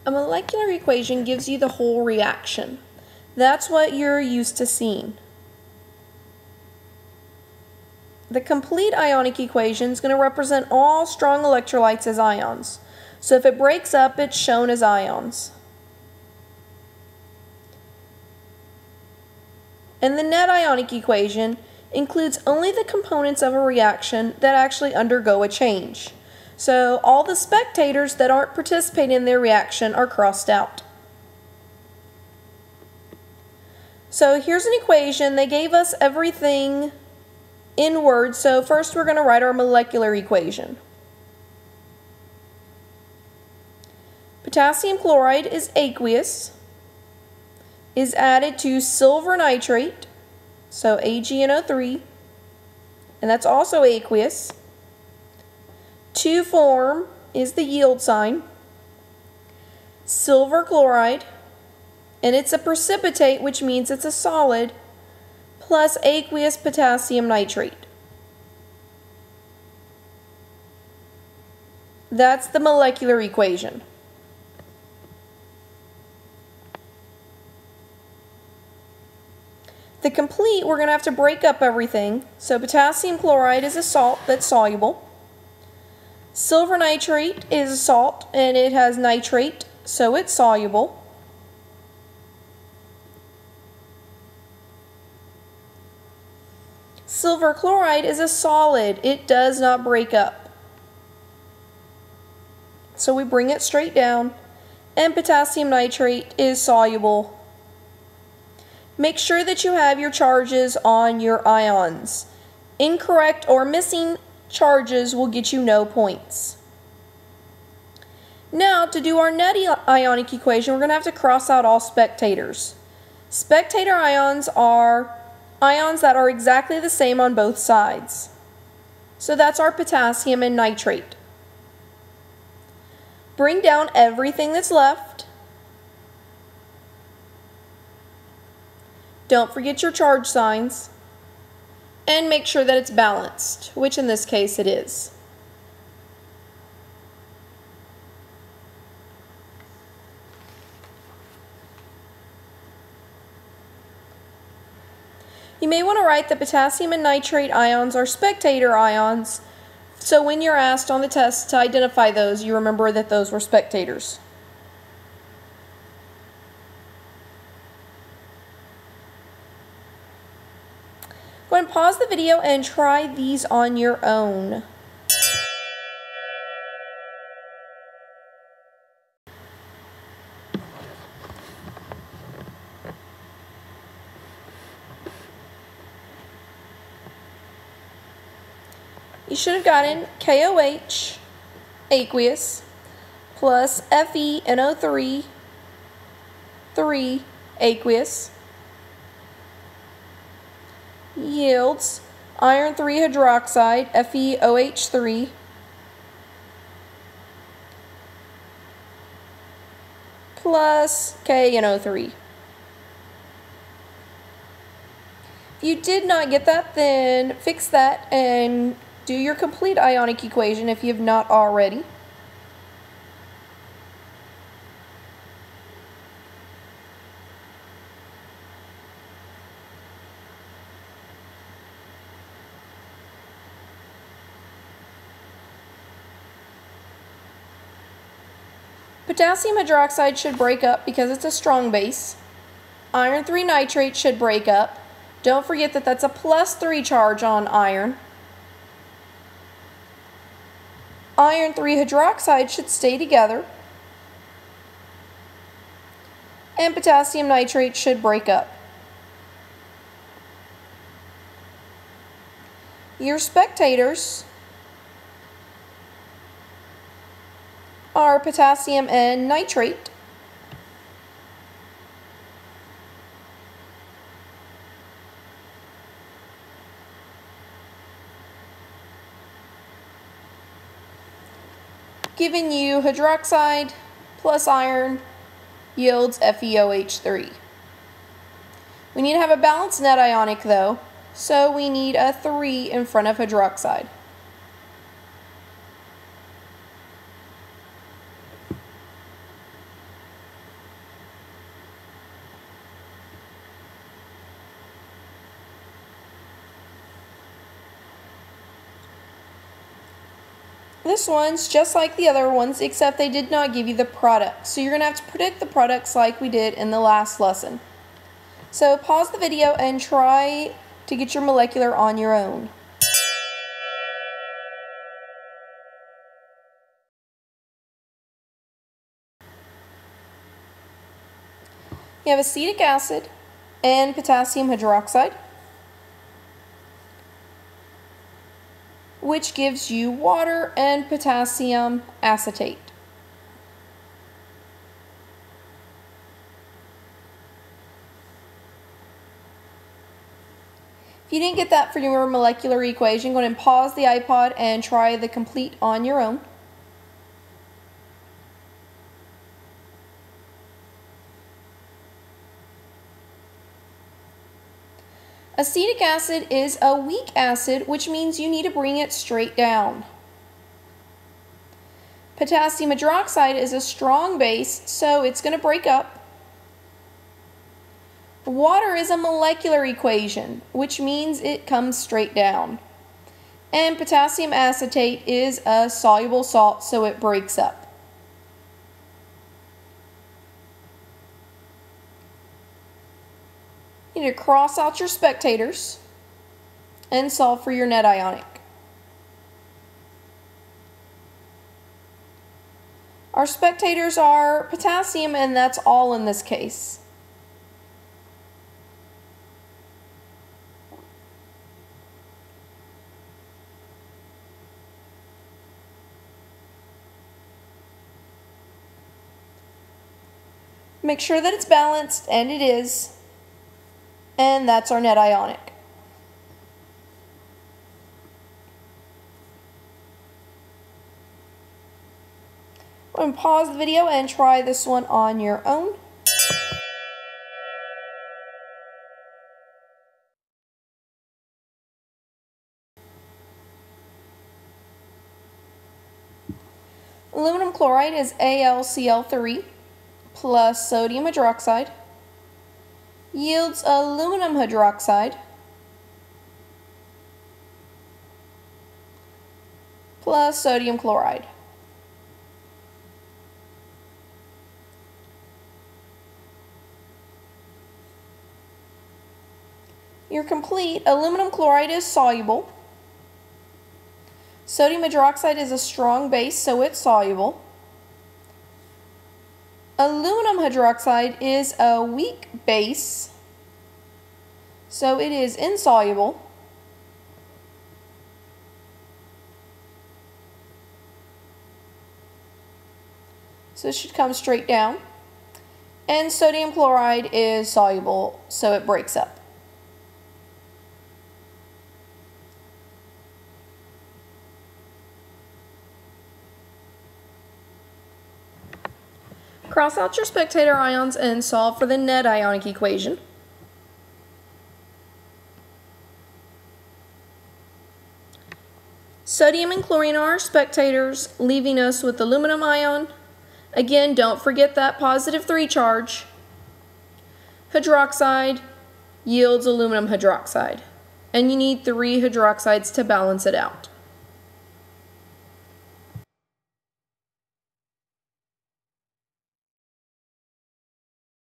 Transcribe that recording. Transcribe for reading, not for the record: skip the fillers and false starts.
A molecular equation gives you the whole reaction. That's what you're used to seeing. The complete ionic equation is going to represent all strong electrolytes as ions. So if it breaks up, it's shown as ions. And the net ionic equation includes only the components of a reaction that actually undergo a change. So all the spectators that aren't participating in their reaction are crossed out. So here's an equation. They gave us everything in words. So first we're going to write our molecular equation. Potassium chloride is aqueous, is added to silver nitrate, so AgNO3, and that's also aqueous. To form is the yield sign, silver chloride, and it's a precipitate, which means it's a solid, plus aqueous potassium nitrate. That's the molecular equation. The complete, we're going to have to break up everything. So potassium chloride is a salt that's soluble. Silver nitrate is a salt and it has nitrate, so it's soluble. Silver chloride is a solid. It does not break up. So we bring it straight down. And potassium nitrate is soluble. Make sure that you have your charges on your ions. Incorrect or missing charges will get you no points. Now, to do our net ionic equation, we're going to have to cross out all spectators. Spectator ions are ions that are exactly the same on both sides. So that's our potassium and nitrate. Bring down everything that's left. Don't forget your charge signs. And make sure that it's balanced, which in this case it is. You may want to write that potassium and nitrate ions are spectator ions, so when you're asked on the test to identify those, you remember that those were spectators. Go ahead and pause the video and try these on your own. You should have gotten KOH, aqueous, plus FeNO3, 3, aqueous, yields iron 3 hydroxide, FeOH3, plus KNO3. If you did not get that, then fix that and do your complete ionic equation if you have not already. Potassium hydroxide should break up because it's a strong base. Iron 3 nitrate should break up. Don't forget that that's a +3 charge on iron. Iron 3 hydroxide should stay together. And potassium nitrate should break up. Your spectators are potassium and nitrate. Giving you hydroxide plus iron yields FeOH3. We need to have a balanced net ionic though, so we need a 3 in front of hydroxide. This one's just like the other ones, except they did not give you the product. So you're going to have to predict the products like we did in the last lesson. So pause the video and try to get your molecular on your own. You have acetic acid and potassium hydroxide, which gives you water and potassium acetate. If you didn't get that for your molecular equation, go ahead and pause the iPod and try the complete on your own. Acetic acid is a weak acid, which means you need to bring it straight down. Potassium hydroxide is a strong base, so it's going to break up. Water is a molecular equation, which means it comes straight down. And potassium acetate is a soluble salt, so it breaks up. You need to cross out your spectators and solve for your net ionic. Our spectators are potassium, and that's all in this case. Make sure that it's balanced, and it is. And that's our net ionic. I'm going to pause the video and try this one on your own. Aluminum chloride is AlCl3 plus sodium hydroxide. Yields aluminum hydroxide plus sodium chloride. Your complete aluminum chloride is soluble. Sodium hydroxide is a strong base, so it's soluble. Aluminum hydroxide is a weak base, so it is insoluble. So it should come straight down. And sodium chloride is soluble, so it breaks up. Cross out your spectator ions and solve for the net ionic equation. Sodium and chlorine are our spectators, leaving us with aluminum ion. Again, don't forget that +3 charge. Hydroxide yields aluminum hydroxide, and you need 3 hydroxides to balance it out.